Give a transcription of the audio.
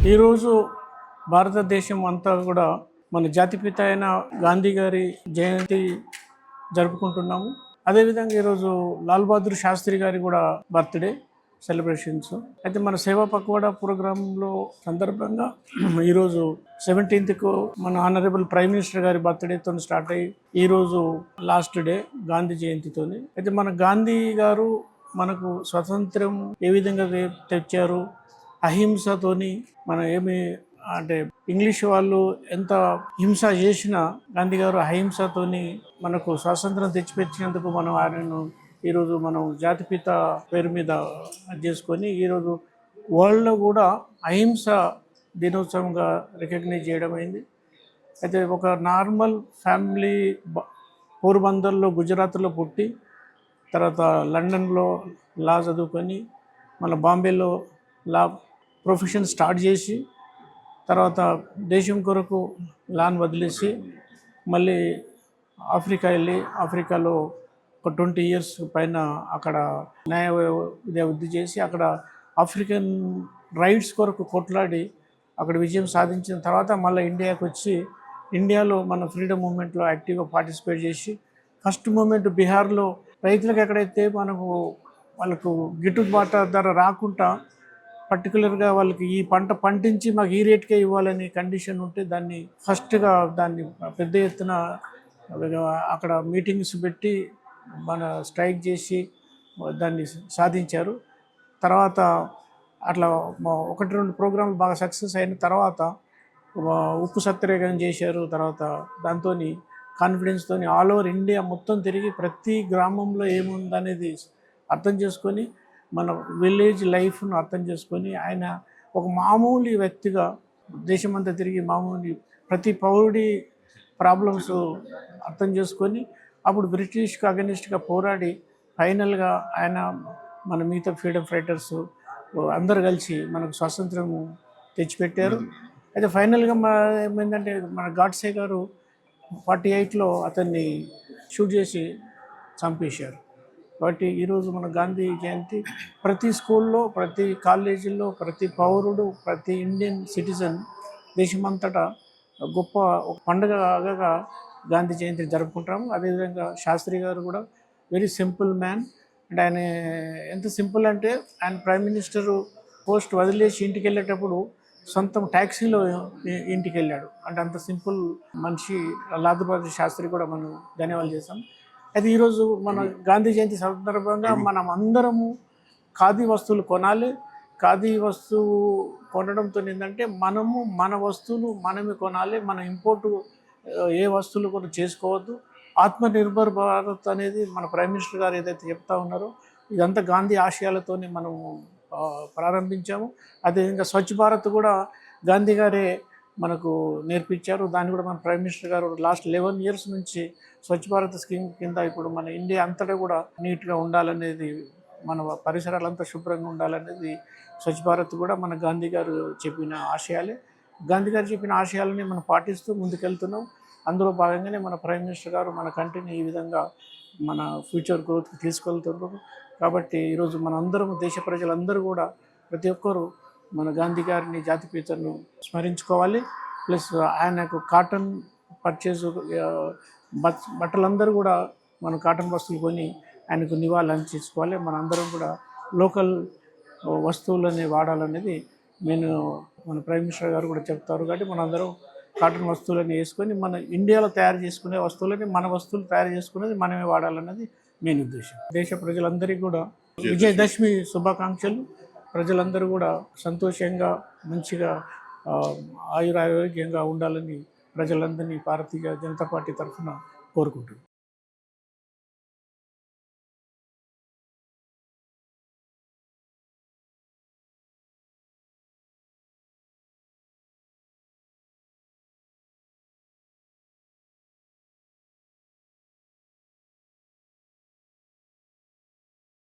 ఈరోజు భారతదేశం అంతా కూడా మన జాతిపిత అయిన గాంధీ గారి జయంతి జరుపుకుంటున్నాము. అదేవిధంగా ఈరోజు లాల్ బహదూర్ శాస్త్రి గారి కూడా బర్త్డే సెలబ్రేషన్స్. అయితే మన సేవా పక్వాడా ప్రోగ్రాంలో సందర్భంగా ఈరోజు 17th మన ఆనరబుల్ ప్రైమ్ మినిస్టర్ గారి బర్త్డేతో స్టార్ట్ అయ్యి ఈరోజు లాస్ట్ డే గాంధీ జయంతితో. అయితే మన గాంధీ గారు మనకు స్వతంత్రం ఏ విధంగా తెచ్చారు, అహింసతోని మనం ఏమి అంటే ఇంగ్లీష్ వాళ్ళు ఎంత హింస చేసినా గాంధీ గారు అహింసతోని మనకు స్వాతంత్రం తెచ్చిపెట్టినందుకు మనం ఆయనను ఈరోజు మనం జాతిపిత పేరు మీద చేసుకొని ఈరోజు వరల్డ్లో కూడా అహింస దినోత్సవంగా రికగ్నైజ్ చేయడం అయింది. అయితే ఒక నార్మల్ ఫ్యామిలీ పోర్బందర్లో గుజరాత్లో పుట్టి తర్వాత లండన్లో లా చదువుకొని మన బాంబేలో లా ప్రొఫెషన్ స్టార్ట్ చేసి తర్వాత దేశం కొరకు లాన్ వదిలేసి మళ్ళీ ఆఫ్రికా వెళ్ళి ఆఫ్రికాలో ఒక 20 years పైన అక్కడ న్యాయ వృద్ధి చేసి అక్కడ ఆఫ్రికన్ రైట్స్ కొరకు కొట్లాడి అక్కడ విజయం సాధించిన తర్వాత మళ్ళీ ఇండియాకి వచ్చి ఇండియాలో మన ఫ్రీడమ్ మూమెంట్లో యాక్టివ్గా పార్టిసిపేట్ చేసి ఫస్ట్ మూమెంట్ బీహార్లో రైతులకు ఎక్కడైతే మనకు వాళ్ళకు గిట్టుబాటు ధర రాకుండా పర్టికులర్గా వాళ్ళకి ఈ పంట పండించి మాకు ఈ రేట్కే ఇవ్వాలని కండిషన్ ఉంటే దాన్ని ఫస్ట్గా దాన్ని పెద్ద ఎత్తున అక్కడ మీటింగ్స్ పెట్టి మన స్ట్రైక్ చేసి దాన్ని సాధించారు. తర్వాత అట్లా 1-2 ప్రోగ్రాంలు బాగా సక్సెస్ అయిన తర్వాత ఉప్పు సత్యాగ్రహం చేశారు. తర్వాత దాంతో కాన్ఫిడెన్స్తో ఆల్ ఓవర్ ఇండియా మొత్తం తిరిగి ప్రతి గ్రామంలో ఏముందనేది అర్థం చేసుకొని మన విలేజ్ లైఫ్ను అర్థం చేసుకొని ఆయన ఒక మామూలు వ్యక్తిగా దేశమంతా తిరిగి మామూలు ప్రతి పౌరుడి ప్రాబ్లమ్స్ అర్థం చేసుకొని అప్పుడు బ్రిటిష్కి అగెనిస్ట్గా పోరాడి ఫైనల్గా ఆయన మన మిగతా ఫ్రీడమ్ ఫైటర్స్ అందరు కలిసి మనకు స్వాతంత్రం తెచ్చిపెట్టారు. అయితే ఫైనల్గా ఏమైందంటే మన గాడ్సే గారు 48లో అతన్ని షూట్ చేసి చంపేశారు. కాబట్టి ఈరోజు మన గాంధీ జయంతి ప్రతి స్కూల్లో, ప్రతి కాలేజీల్లో, ప్రతి పౌరుడు, ప్రతి ఇండియన్ సిటిజన్ దేశమంతటా గొప్ప ఒక పండుగగా గాంధీ జయంతి జరుపుకుంటాము. అదేవిధంగా శాస్త్రి గారు కూడా వెరీ సింపుల్ మ్యాన్. అంటే ఆయన ఎంత సింపుల్ అంటే ఆయన ప్రైమ్ మినిస్టరు పోస్ట్ వదిలేసి ఇంటికి వెళ్ళేటప్పుడు సొంతం ట్యాక్సీలో ఇంటికి వెళ్ళాడు. అంటే అంత సింపుల్ మనిషి లాల్ బహదూర్ శాస్త్రి కూడా మనం ధన్యవాదాలు చేస్తాం. అయితే ఈరోజు మన గాంధీ జయంతి సందర్భంగా మనం అందరము ఖాదీ వస్తువులు కొనాలి. ఖాదీ వస్తువు కొనడంతో ఏంటంటే మనము మన వస్తువులు మనమే కొనాలి. మన ఇంపోర్టు ఏ వస్తువులు కూడా చేసుకోవద్దు. ఆత్మనిర్భర్ భారత్ అనేది మన ప్రైమ్ మినిస్టర్ గారు ఏదైతే చెప్తా ఉన్నారో ఇదంతా గాంధీ ఆశయాలతోనే మనము ప్రారంభించాము. అదేవిధంగా స్వచ్ఛ భారత్ కూడా గాంధీ గారే మనకు నేర్పించారు. దాన్ని కూడా మన ప్రైమ్ మినిస్టర్ గారు లాస్ట్ 11 years నుంచి స్వచ్ఛ భారత్ స్కీమ్ కింద ఇప్పుడు మన ఇండియా అంతటా కూడా నీట్గా ఉండాలనేది, మన పరిసరాలంతా శుభ్రంగా ఉండాలనేది స్వచ్ఛ భారత్ కూడా మన గాంధీ గారు చెప్పిన ఆశయాలే. గాంధీ గారు చెప్పిన ఆశయాలని మనం పాటిస్తూ ముందుకెళ్తున్నాం. అందులో భాగంగానే మన ప్రైమ్ మినిస్టర్ గారు మన కంట్రీని ఈ విధంగా మన ఫ్యూచర్ గ్రోత్కి తీసుకెళ్తున్నారు. కాబట్టి ఈరోజు మన అందరం దేశ ప్రజలందరూ కూడా ప్రతి ఒక్కరూ మన గాంధీ గారిని జాతిపితను స్మరించుకోవాలి. ప్లస్ ఆయనకు కాటన్ పర్చేజ్ బట్టలందరూ కూడా మనం కాటన్ వస్తువులు కొని ఆయనకు నివాళులు అందించుకోవాలి. మన అందరం కూడా లోకల్ వస్తువులని వాడాలనేది మన ప్రైమ్ మినిస్టర్ గారు కూడా చెప్తారు. కాబట్టి మనందరం కాటన్ వస్తువులని వేసుకొని మన ఇండియాలో తయారు చేసుకునే వస్తువులని మన వస్తువులు తయారు చేసుకునేది మనమే వాడాలన్నది మెయిన్ ఉద్దేశం. దేశ ప్రజలందరికీ కూడా విజయదశమి శుభాకాంక్షలు. ప్రజలందరూ కూడా సంతోషంగా మంచిగా ఆయురారోగ్యంగా ఉండాలని ప్రజలందరినీ భారతీయ జనతా పార్టీ తరఫున కోరుకుంటున్నాను.